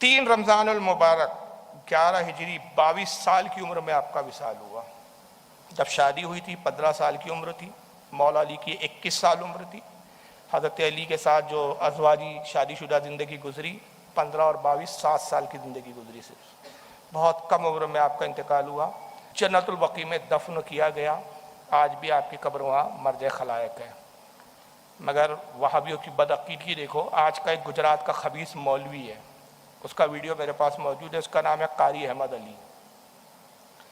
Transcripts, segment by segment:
3 رمضان المبارک 11 ہجری 22 سال کی عمر میں آپ کا وصال ہوا۔ جب شادی ہوئی تھی 15 سال کی عمر تھی، مولا علی کی 21 سال عمر تھی۔ حضرت علی کے ساتھ جو ازواجی شادی شدہ زندگی گزری 15 اور 22 7 سال کی زندگی گزری، صرف بہت کم عمر میں آپ کا انتقال ہوا۔ جنت البقیع میں دفن کیا گیا۔ آج بھی آپ کی قبر وہاں مرجع خلائق ہے۔ مگر وہابیوں کی بدعقیدگی دیکھو، آج کا ایک گجرات کا خبیث مولوی ہے، اس کا ویڈیو میرے پاس موجود ہے، اس کا نام ہے قاری احمد علی۔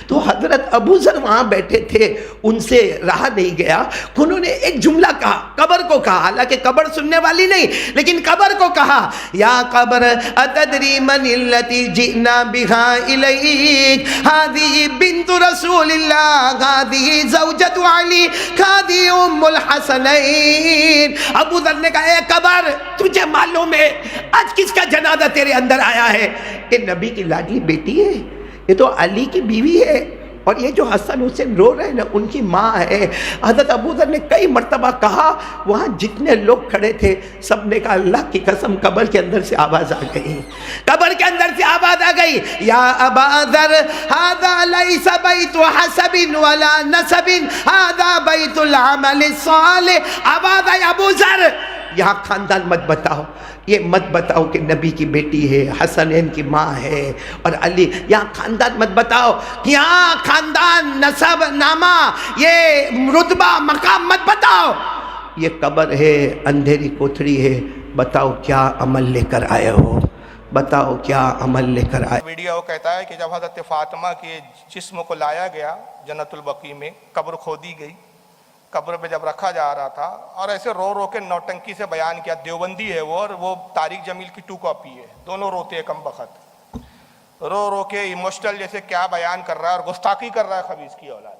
تو حضرت ابو ذر وہاں بیٹھے تھے، ان سے رہا نہیں گیا، انہوں نے ایک جملہ کہا، قبر کو کہا، حالانکہ قبر سننے والی نہیں لیکن قبر کو کہا، یا قبر اتدری من التی جئنا بہا الیک، ہذی بنت رسول اللہ، ہذی زوجت علی، ہذی ام الحسنین۔ ابو ذر نے کہا، اے قبر تجھے معلوم ہے آج کس کا جنازہ تیرے اندر آیا ہے؟ کہ نبی کی لاڈلی بیٹی ہے، یہ تو علی کی بیوی ہے، اور یہ جو حسن حسین رو رہے ہیں نا ان کی ماں ہے۔ حضرت ابو ذر نے کئی مرتبہ کہا، وہاں جتنے لوگ کھڑے تھے سب نے کہا اللہ کی قسم قبر کے اندر سے آواز آ گئی، قبر کے اندر سے آواز آ گئی، یا ابا ذر ھذا لیس بیت حسب ولا نسب، ھذا بیت العمل الصالح۔ آواز آئی، ابو ذر یہاں خاندان مت بتاؤ، یہ مت بتاؤ کہ نبی کی بیٹی ہے، حسنین کی ماں ہے اور علی، یہاں خاندان مت بتاؤ، یہاں خاندان نسب نامہ یہ رتبہ مقام مت بتاؤ، یہ قبر ہے، اندھیری کوٹھڑی ہے، بتاؤ کیا عمل لے کر آئے ہو، بتاؤ کیا عمل لے کر آئے۔ ویڈیو کہتا ہے کہ جب حضرت فاطمہ کے جسم کو لایا گیا جنت البقیع میں، قبر کھودی گئی، قبر پہ جب رکھا جا رہا تھا اور ایسے رو رو کے نوٹنکی سے بیان کیا، دیوبندی ہے وہ اور وہ طارق جمیل کی 2 کاپی ہے، دونوں روتے ہیں کم بخت، رو رو کے ایموشنل جیسے کیا بیان کر رہا ہے اور گستاخی کر رہا ہے خبیث کی اولاد،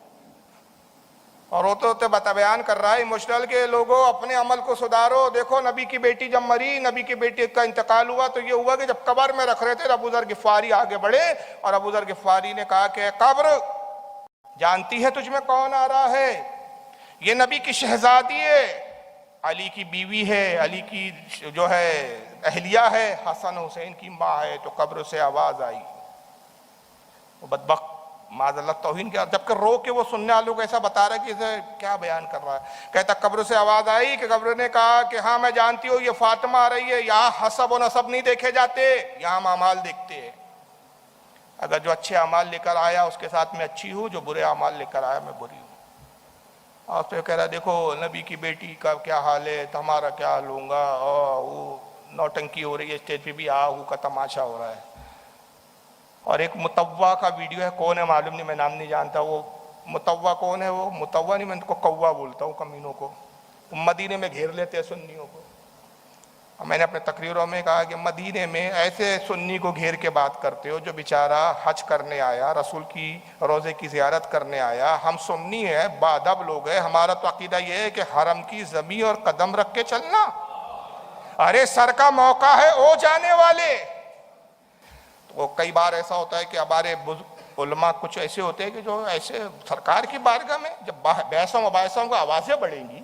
اور روتے روتے بیان کر رہا ہے ایموشنل کہ لوگوں اپنے عمل کو سدھارو، دیکھو نبی کی بیٹی جب مری، نبی کی بیٹی کا انتقال ہوا تو یہ ہوا کہ جب قبر میں رکھ رہے تھے ابو ذر غفاری آگے بڑھے اور ابو ذر غفاری نے کہا کہ قبر جانتی ہے تجھ میں کون آ رہا ہے؟ یہ نبی کی شہزادی ہے، علی کی بیوی ہے، علی کی جو ہے اہلیہ ہے، حسن حسین کی ماں ہے۔ تو قبر سے آواز آئی، وہ بدبخت معاذ اللہ توہین کیا، جبکہ رو کے وہ سننے والوں کو ایسا بتا رہا ہے کہ اسے کیا بیان کر رہا ہے۔ کہتا قبر سے آواز آئی کہ قبر نے کہا کہ ہاں میں جانتی ہوں یہ فاطمہ آ رہی ہے، یہاں حسب و نسب نہیں دیکھے جاتے، یہاں ہم اعمال دیکھتے ہیں، اگر جو اچھے اعمال لے کر آیا اس کے ساتھ میں اچھی ہوں، جو برے اعمال لے کر آیا میں بری ہوں۔ اور پھر کہہ رہا دیکھو نبی کی بیٹی کا کیا حال ہے تو ہمارا کیا حال ہوگا، اور وہ نوٹنکی ہو رہی ہے اسٹیج پہ بھی، آہو کا تماشا ہو رہا ہے۔ اور ایک متوا کا ویڈیو ہے، کون ہے معلوم نہیں، میں نام نہیں جانتا، وہ متوا کون ہے، وہ متوا نہیں، میں ان کو کوا بولتا ہوں، کمینوں کو، مدینے میں گھیر لیتے ہیں سنیوں کو۔ اور میں نے اپنے تقریروں میں کہا کہ مدینے میں ایسے سنی کو گھیر کے بات کرتے ہو جو بیچارہ حج کرنے آیا، رسول کی روزے کی زیارت کرنے آیا، ہم سنی ہیں، باادب لوگ ہیں، ہمارا تو عقیدہ یہ ہے کہ حرم کی زمین اور قدم رکھ کے چلنا، ارے سر کا موقع ہے او جانے والے۔ تو کئی بار ایسا ہوتا ہے کہ ہمارے علماء کچھ ایسے ہوتے ہیں کہ جو ایسے سرکار کی بارگاہ میں جب بحثوں مباحثوں کو آوازیں بڑھیں گی،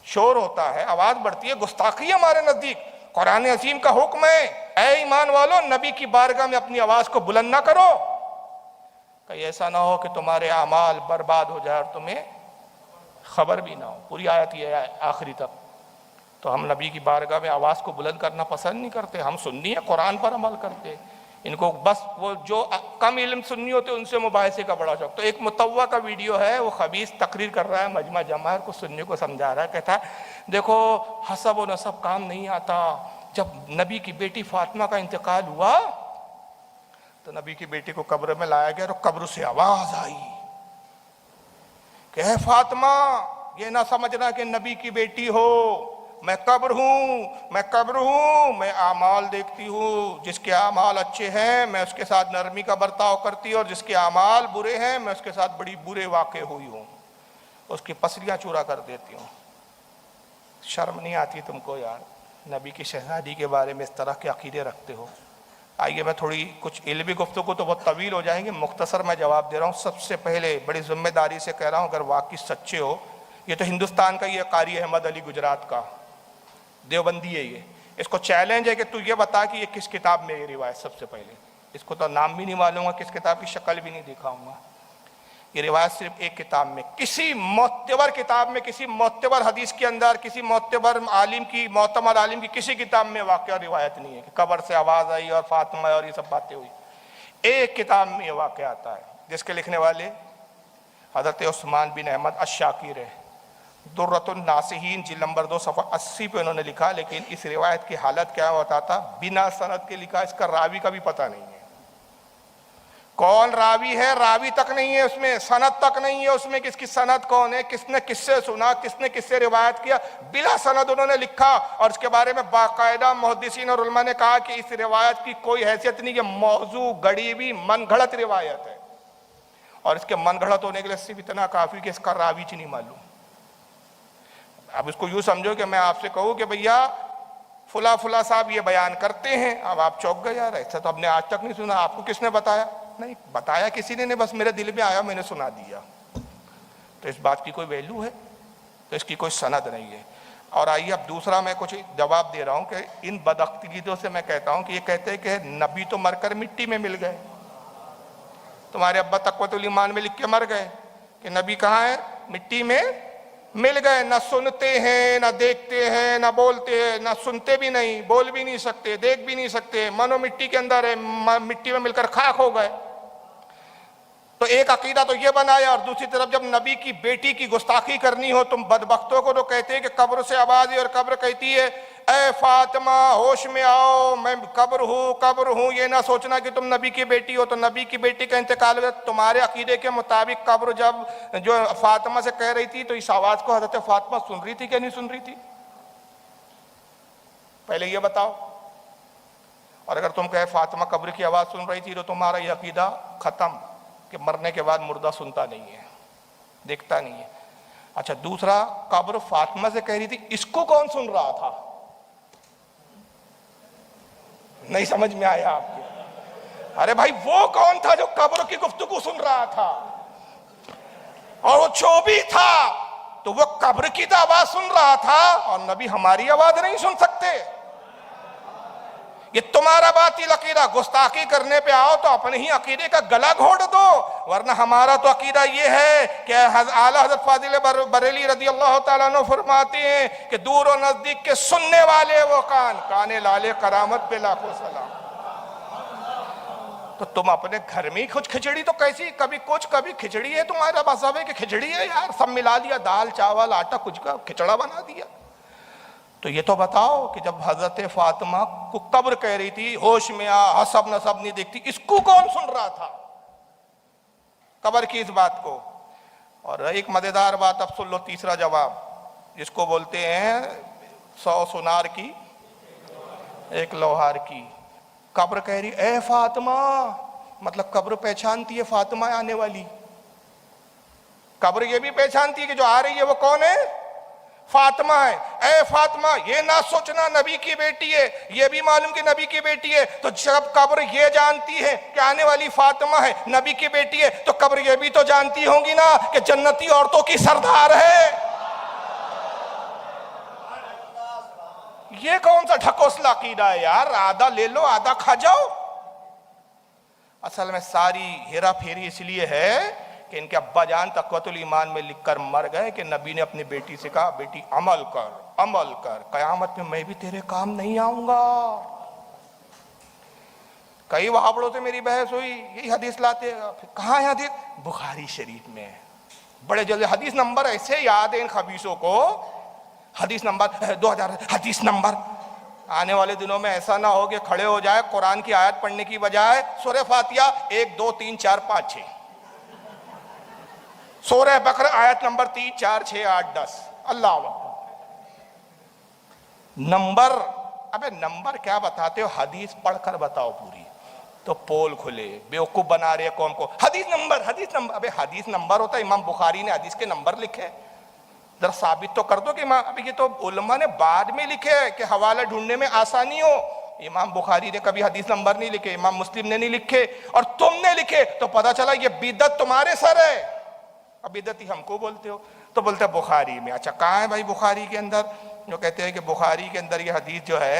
شور ہوتا ہے، آواز بڑھتی ہے، گستاخی ہے ہمارے نزدیک۔ قرآن عظیم کا حکم ہے، اے ایمان والو نبی کی بارگاہ میں اپنی آواز کو بلند نہ کرو، کہیں ایسا نہ ہو کہ تمہارے اعمال برباد ہو جائے اور تمہیں خبر بھی نہ ہو۔ پوری آیت یہ ہے آخری تک۔ تو ہم نبی کی بارگاہ میں آواز کو بلند کرنا پسند نہیں کرتے، ہم سنی ہیں، قرآن پر عمل کرتے، ان کو بس وہ جو کم علم سنی ہوتے ان سے مباحثے کا بڑا شوق۔ تو ایک متوا کا ویڈیو ہے، وہ خبیث تقریر کر رہا ہے مجمع جماہر کو، سننے کو سمجھا رہا ہے، کہتا ہے دیکھو حسب و نسب کام نہیں آتا، جب نبی کی بیٹی فاطمہ کا انتقال ہوا تو نبی کی بیٹی کو قبر میں لایا گیا، تو قبر سے آواز آئی کہ اے فاطمہ یہ نہ سمجھنا کہ نبی کی بیٹی ہو، میں قبر ہوں، میں قبر ہوں، میں اعمال دیکھتی ہوں، جس کے اعمال اچھے ہیں میں اس کے ساتھ نرمی کا برتاؤ کرتی ہوں، اور جس کے اعمال برے ہیں میں اس کے ساتھ بڑی برے واقع ہوئی ہوں، اس کی پسلیاں چورا کر دیتی ہوں۔ شرم نہیں آتی تم کو یار، نبی کی شہزادی کے بارے میں اس طرح کے عقیدے رکھتے ہو؟ آئیے میں تھوڑی کچھ علمی گفتگو تو بہت طویل ہو جائیں گے، مختصر میں جواب دے رہا ہوں۔ سب سے پہلے بڑی ذمہ داری سے کہہ رہا ہوں، اگر واقعی سچے ہو، یہ تو ہندوستان کا یہ قاری احمد علی گجرات کا دیوبندی ہے، یہ اس کو چیلنج ہے کہ تو یہ بتا کہ یہ کس کتاب میں یہ روایت سب سے پہلے. اس کو تو نام بھی نہیں معلوم ہے, کس کتاب کی شکل بھی نہیں دکھاؤں گا. یہ روایت صرف ایک کتاب میں, کسی معتبر کتاب میں, کسی معتبر حدیث کے اندر, کسی معتبر عالم کی, معتمد عالم کی کسی کتاب میں واقعہ روایت نہیں ہے کہ قبر سے آواز آئی اور فاطمہ اور یہ سب باتیں ہوئی. ایک کتاب میں یہ واقعہ آتا ہے جس کے لکھنے والے حضرت عثمان بن احمد الشاکر ہے. درۃ الناصحین جلد نمبر 2 صفحہ 80 پہ انہوں نے لکھا, لیکن اس روایت کی حالت کیا ہوتا تھا, بنا سند کے لکھا, اس کا راوی کا بھی پتہ نہیں ہے. کون راوی ہے, راوی تک نہیں ہے اس میں, سند تک نہیں ہے اس میں, کس کی سند کون ہے, کس نے کس سے سنا, کس نے کس سے روایت کیا, بلا سند انہوں نے لکھا. اور اس کے بارے میں باقاعدہ محدثین اور علماء نے کہا کہ اس روایت کی کوئی حیثیت نہیں, یہ موضوع گڑی بھی من گھڑت روایت ہے. اور اس کے من گھڑت ہونے کے لیے صرف اتنا کافی کہ اس کا راوی نہیں معلوم. اب اس کو یوں سمجھو کہ میں آپ سے کہوں کہ بھیا فلاں فلاں صاحب یہ بیان کرتے ہیں, اب آپ چوک گئے, یار ایسا تو ہم نے آج تک نہیں سنا, آپ کو کس نے بتایا؟ نہیں بتایا کسی نے نہیں, بس میرے دل میں آیا میں نے سنا دیا. تو اس بات کی کوئی ویلیو ہے؟ تو اس کی کوئی سند نہیں ہے. اور آئیے اب دوسرا میں کچھ جواب دے رہا ہوں کہ ان بدعقیدوں سے میں کہتا ہوں کہ یہ کہتے ہیں کہ نبی تو مر کر مٹی میں مل گئے. تمہارے ابا تقویۃ الایمان میں لکھ کے مر گئے کہ نبی کہاں ہے, مٹی میں مل گئے. نہ سنتے ہیں, نہ دیکھتے ہیں, نہ بولتے ہیں, نہ سنتے بھی نہیں, بول بھی نہیں سکتے, دیکھ بھی نہیں سکتے, منو مٹی کے اندر ہے, مٹی میں مل کر خاک ہو گئے. تو ایک عقیدہ تو یہ بنایا, اور دوسری طرف جب نبی کی بیٹی کی گستاخی کرنی ہو تم بدبختوں کو, تو کہتے ہیں کہ قبر سے آواز ہے, اور قبر کہتی ہے اے فاطمہ ہوش میں آؤ, میں قبر ہوں. یہ نہ سوچنا کہ تم نبی کی بیٹی ہو. تو نبی کی بیٹی کا انتقال ہو گیا. تمہارے عقیدے کے مطابق قبر جب جو فاطمہ سے کہہ رہی تھی تو اس آواز کو حضرت فاطمہ سن رہی تھی کہ نہیں سن رہی تھی؟ پہلے یہ بتاؤ. اور اگر تم کہے فاطمہ قبر کی آواز سن رہی تھی تو تمہارا یہ عقیدہ ختم کہ مرنے کے بعد مردہ سنتا نہیں ہے, دیکھتا نہیں ہے. اچھا دوسرا, قبر فاطمہ سے کہہ رہی تھی, اس کو کون سن رہا تھا؟ نہیں سمجھ میں آیا آپ کے؟ ارے بھائی وہ کون تھا جو قبر کی گفتگو سن رہا تھا؟ اور وہ جو بھی تھا تو وہ قبر کی تو آواز سن رہا تھا, اور نبی ہماری آواز نہیں سن سکتے. یہ تمہارا باطل عقیدہ, گستاخی کرنے پہ آؤ تو اپنے ہی عقیدے کا گلا گھونٹ دو, ورنہ ہمارا تو عقیدہ یہ ہے کہ اعلیٰ حضرت فاضل بریلوی رضی اللہ تعالیٰ عنہ فرماتے ہیں کہ دور و نزدیک کے سننے والے وہ کان لالے کرامت پہ لاکھوں سلام. تو تم اپنے گھر میں ہی کچھ کھچڑی, تو کیسی کبھی کچھ کبھی کھچڑی ہے, تمہارا مذہب ہے کہ کھچڑی ہے یار, سب ملا دیا, دال چاول آٹا کچھ کا کھچڑا بنا دیا. تو یہ تو بتاؤ کہ جب حضرت فاطمہ کو قبر کہہ رہی تھی ہوش میں آ, حسب نسب نہیں دیکھتی, اس کو کون سن رہا تھا قبر کی اس بات کو؟ اور ایک مزیدار بات اب سن لو, تیسرا جواب, جس کو بولتے ہیں 100 سنار کی ایک لوہار کی. قبر کہہ رہی اے فاطمہ, مطلب قبر پہچانتی ہے فاطمہ آنے والی. قبر یہ بھی پہچانتی ہے کہ جو آ رہی ہے وہ کون ہے, فاطمہ ہے. اے فاطمہ یہ نہ سوچنا نبی کی بیٹی ہے, یہ بھی معلوم کہ نبی کی بیٹی ہے. تو جب قبر یہ جانتی ہے کہ آنے والی فاطمہ ہے, نبی کی بیٹی ہے, تو قبر یہ بھی تو جانتی ہوں گی نا کہ جنتی عورتوں کی سردار ہے. یہ کون سا ڈھکوسلا عقیدہ ہے یار, آدھا لے لو آدھا کھا جاؤ. اصل میں ساری ہیرا پھیری اس لیے ہے کہ ان کے ابا جان تقویۃ الایمان میں لکھ کر مر گئے کہ نبی نے اپنی بیٹی سے کہا بیٹی عمل کر, قیامت میں میں بھی تیرے کام نہیں آؤں گا. کئی وہابڑوں سے میری بحث ہوئی, یہی حدیث لاتے, کہاں ہے حدیث؟ بخاری شریف میں. بڑے جلدی حدیث نمبر ایسے یاد ہیں ان خبیثوں کو, حدیث نمبر 2000, حدیث نمبر. آنے والے دنوں میں ایسا نہ ہو کہ کھڑے ہو جائے قرآن کی آیت پڑھنے کی بجائے سورہ فاتحہ 1 2 3 4 5 6, سورہ بقرہ آیت نمبر 3 4 6 8 10. اللہ نمبر, ابے نمبر کیا بتاتے ہو, حدیث پڑھ کر بتاؤ پوری. تو پول کھلے, بیوقوف بنا رہے قوم کو. حدیث نمبر, ابے حدیث نمبر ہوتا ہے, امام بخاری نے حدیث کے نمبر لکھے, ذرا ثابت تو کر دو کہ ابھی یہ تو علماء نے بعد میں لکھے کہ حوالہ ڈھونڈنے میں آسانی ہو. امام بخاری نے کبھی حدیث نمبر نہیں لکھے, امام مسلم نے نہیں لکھے, اور تم نے لکھے, تو پتہ چلا یہ بدعت تمہارے سر ہے. اب بدعتی ہم کو بولتے ہو, تو بولتے ہیں بخاری میں. اچھا کہاں ہے بھائی بخاری کے اندر؟ جو کہتے ہیں کہ بخاری کے اندر یہ حدیث جو ہے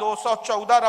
214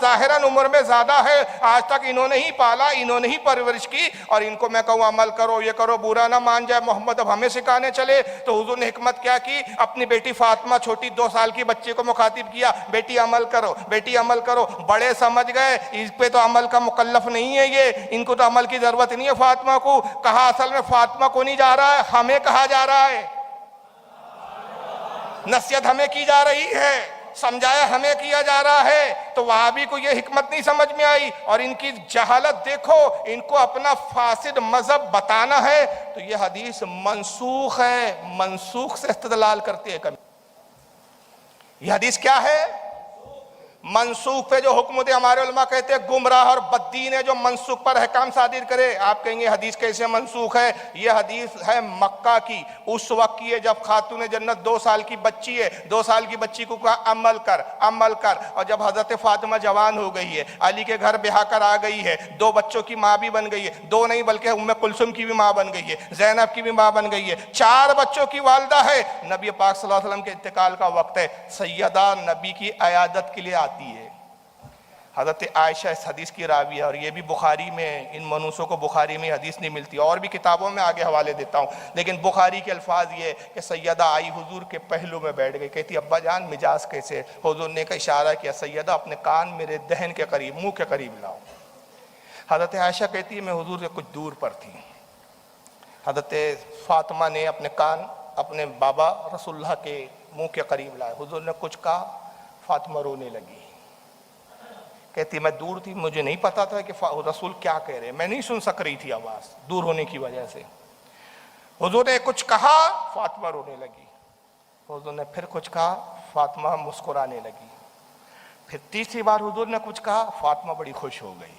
ظاہراً عمر میں زیادہ ہے, آج تک انہوں نے ہی پالا, انہوں نے ہی پرورش کی, اور ان کو میں کہوں عمل کرو, یہ کرو, برا نہ مان جائے محمد اب ہمیں سکھانے چلے. تو حضور نے حکمت کیا کی, اپنی بیٹی فاطمہ چھوٹی 2 سال کی بچے کو مخاطب کیا, بیٹی عمل کرو, بیٹی عمل کرو. بڑے سمجھ گئے اس پہ تو عمل کا مکلف نہیں ہے, یہ ان کو تو عمل کی ضرورت نہیں ہے فاطمہ کو. کہا اصل میں فاطمہ کو نہیں جا رہا ہے, ہمیں کہا جا رہا ہے, نصیحت ہمیں کی جا رہی ہے, سمجھایا ہمیں کیا جا رہا ہے. تو وہابی کو یہ حکمت نہیں سمجھ میں آئی, اور ان کی جہالت دیکھو, ان کو اپنا فاسد مذہب بتانا ہے تو یہ حدیث منسوخ ہے, منسوخ سے استدلال کرتے ہیں. کبھی یہ حدیث کیا ہے؟ منسوخ پہ جو حکم دے. ہمارے علماء کہتے ہیں گمراہ اور بددین ہے جو منسوخ پر احکام صادر کرے. آپ کہیں گے حدیث کیسے منسوخ ہے؟ یہ حدیث ہے مکہ کی, اس وقت کی ہے جب خاتون جنت 2 سال کی بچی ہے. 2 سال کی بچی کو کہا عمل کر, عمل کر. اور جب حضرت فاطمہ جوان ہو گئی ہے, علی کے گھر بیاہ کر آ گئی ہے, 2 بچوں کی ماں بھی بن گئی ہے, 2 نہیں بلکہ ام کلثوم کی بھی ماں بن گئی ہے, زینب کی بھی ماں بن گئی ہے, 4 بچوں کی والدہ ہے. نبی پاک صلی اللہ علیہ وسلم کے انتقال کا وقت ہے, سیدہ نبی کی عیادت کے لیے آتی ہے. حضرت عائشہ اس حدیث کی راوی ہے, اور یہ بھی بخاری میں, ان منوسوں کو بخاری میں حدیث نہیں ملتی, اور بھی کتابوں میں آگے حوالے دیتا ہوں, لیکن بخاری کے الفاظ یہ کہ سیدہ آئی حضور کے پہلو میں بیٹھ گئی, کہتی ابا جان مجاز کیسے؟ حضور نے کا اشارہ کیا, سیدہ اپنے کان میرے دہن کے قریب, منہ کے قریب لاؤ. حضرت عائشہ کہتی ہے میں حضور سے کچھ دور پر تھی, حضرت فاطمہ نے اپنے کان اپنے بابا رسول اللہ کے منہ کے قریب لائے, حضور نے کچھ کہا, فاطمہ رونے لگی. کہتی میں دور تھی, مجھے نہیں پتا تھا کہ رسول کیا کہہ رہے ہیں, میں نہیں سن سک رہی تھی آواز دور ہونے کی وجہ سے. حضور نے کچھ کہا, فاطمہ رونے لگی. حضور نے پھر کچھ کہا, فاطمہ مسکرانے لگی. پھر تیسری بار حضور نے کچھ کہا, فاطمہ بڑی خوش ہو گئی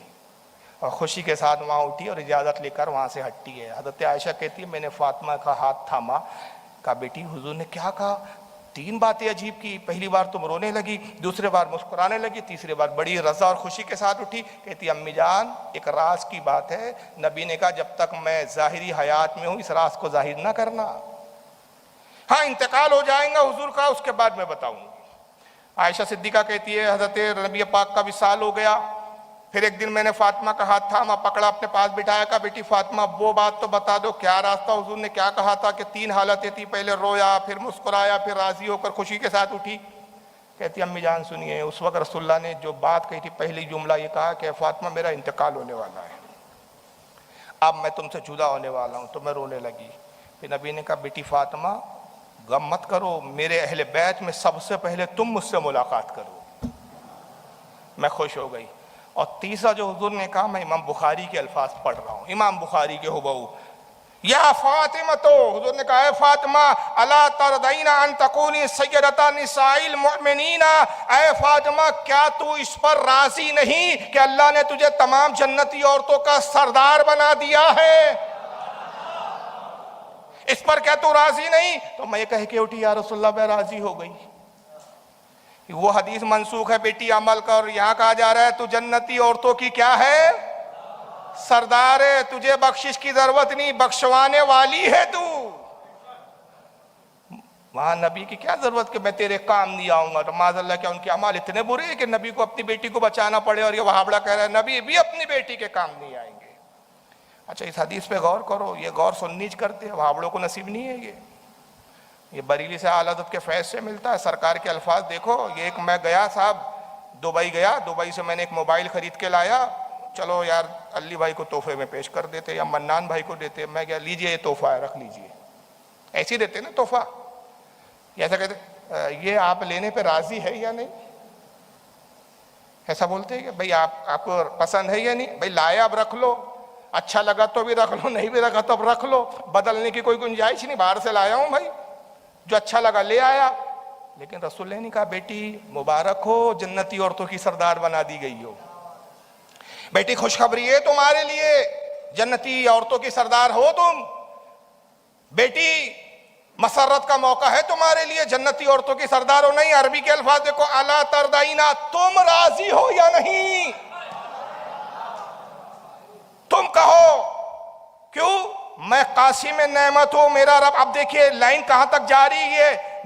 اور خوشی کے ساتھ وہاں اٹھی اور اجازت لے کر وہاں سے ہٹتی ہے. حضرت عائشہ کہتی ہے میں نے فاطمہ کا ہاتھ تھاما, کہا بیٹی حضور نے کیا کہا؟ 3 باتیں عجیب کی, پہلی بار تم رونے لگی, دوسری بار مسکرانے لگی, تیسری بار بڑی رضا اور خوشی کے ساتھ اٹھی. کہتی امی جان ایک راز کی بات ہے, نبی نے کہا جب تک میں ظاہری حیات میں ہوں اس راز کو ظاہر نہ کرنا, ہاں انتقال ہو جائیں گا حضور کا اس کے بعد میں بتاؤں گی. عائشہ صدیقہ کہتی ہے حضرت نبی پاک کا وصال ہو گیا, پھر ایک دن میں نے فاطمہ کا ہاتھ تھاما, پکڑا, اپنے پاس بٹھایا, کہا بیٹی فاطمہ وہ بات تو بتا دو, کیا راستہ حضور نے کیا کہا تھا کہ 3 حالتیں تھی, پہلے رویا, پھر مسکرایا, پھر راضی ہو کر خوشی کے ساتھ اٹھی. کہتی امی جان سنیے, اس وقت رسول اللہ نے جو بات کہی تھی پہلی جملہ یہ کہا کہ فاطمہ میرا انتقال ہونے والا ہے, اب میں تم سے جدا ہونے والا ہوں. تو میں رونے لگی. پھر نبی نے کہا بیٹی فاطمہ غم مت کرو, میرے اہل بیت میں سب سے پہلے تم مجھ سے ملاقات کرو. میں خوش ہو گئی. اور تیسرا جو حضور نے کہا, میں امام بخاری کے الفاظ پڑھ رہا ہوں, امام بخاری کے ہبہو, یا فاطمہ, تو حضور نے کہا اے فاطمہ الا ترضین ان تکونی سیدۃ نساء المؤمنین, اے فاطمہ کیا تو اس پر راضی نہیں کہ اللہ نے تجھے تمام جنتی عورتوں کا سردار بنا دیا ہے؟ اس پر کیا تو راضی نہیں؟ تو میں یہ کہہ کے اٹھی یا رسول اللہ میں راضی ہو گئی. وہ حدیث منسوخ ہے, بیٹی عمل کر. یہاں کہا جا رہا ہے تو جنتی عورتوں کی کیا ہے؟ سردار ہے, تجھے بخشش کی ضرورت نہیں, بخشوانے والی ہے تو. وہاں نبی کی کیا ضرورت کہ میں تیرے کام نہیں آؤں گا؟ تو معاذ اللہ کیا ان کے اعمال اتنے برے ہیں کہ نبی کو اپنی بیٹی کو بچانا پڑے, اور یہ وہابڑا کہہ رہا ہے نبی بھی اپنی بیٹی کے کام نہیں آئیں گے. اچھا اس حدیث پہ غور کرو, یہ غور سنیچ کرتے ہیں, وہابڑوں کو نصیب نہیں ہے. یہ بریلی سے اعلیٰ حضرت کے فیض سے ملتا ہے. سرکار کے الفاظ دیکھو, یہ ایک میں گیا صاحب دبئی گیا, دبئی سے میں نے ایک موبائل خرید کے لایا, چلو یار علی بھائی کو تحفے میں پیش کر دیتے یا منان بھائی کو دیتے. میں کیا لیجئے یہ تحفہ ہے, رکھ لیجئے, ایسے ہی دیتے نا تحفہ. ایسا کہتے یہ آپ لینے پہ راضی ہے یا نہیں, ایسا بولتے ہیں کہ بھائی آپ کو پسند ہے یا نہیں؟ بھائی لایا اب رکھ لو, اچھا لگا تو بھی رکھ لو, نہیں بھی رکھا تو اب رکھ لو, بدلنے کی کوئی گنجائش نہیں. باہر سے لایا ہوں بھائی, جو اچھا لگا لے آیا. لیکن رسول نے نہیں کہا بیٹی مبارک ہو, جنتی عورتوں کی سردار بنا دی گئی ہو, بیٹی خوشخبری ہے تمہارے لیے, جنتی عورتوں کی سردار ہو تم, بیٹی مسرت کا موقع ہے تمہارے لیے, جنتی عورتوں کی سردار ہو. نہیں, عربی کے الفاظ دیکھو, الا ترضینا, تم راضی ہو یا نہیں؟ تم کہو کیوں؟ میں قاسم نعمت ہوں, میرا رب. اب دیکھیے لائن کہاں تک جاری ہے,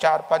4-5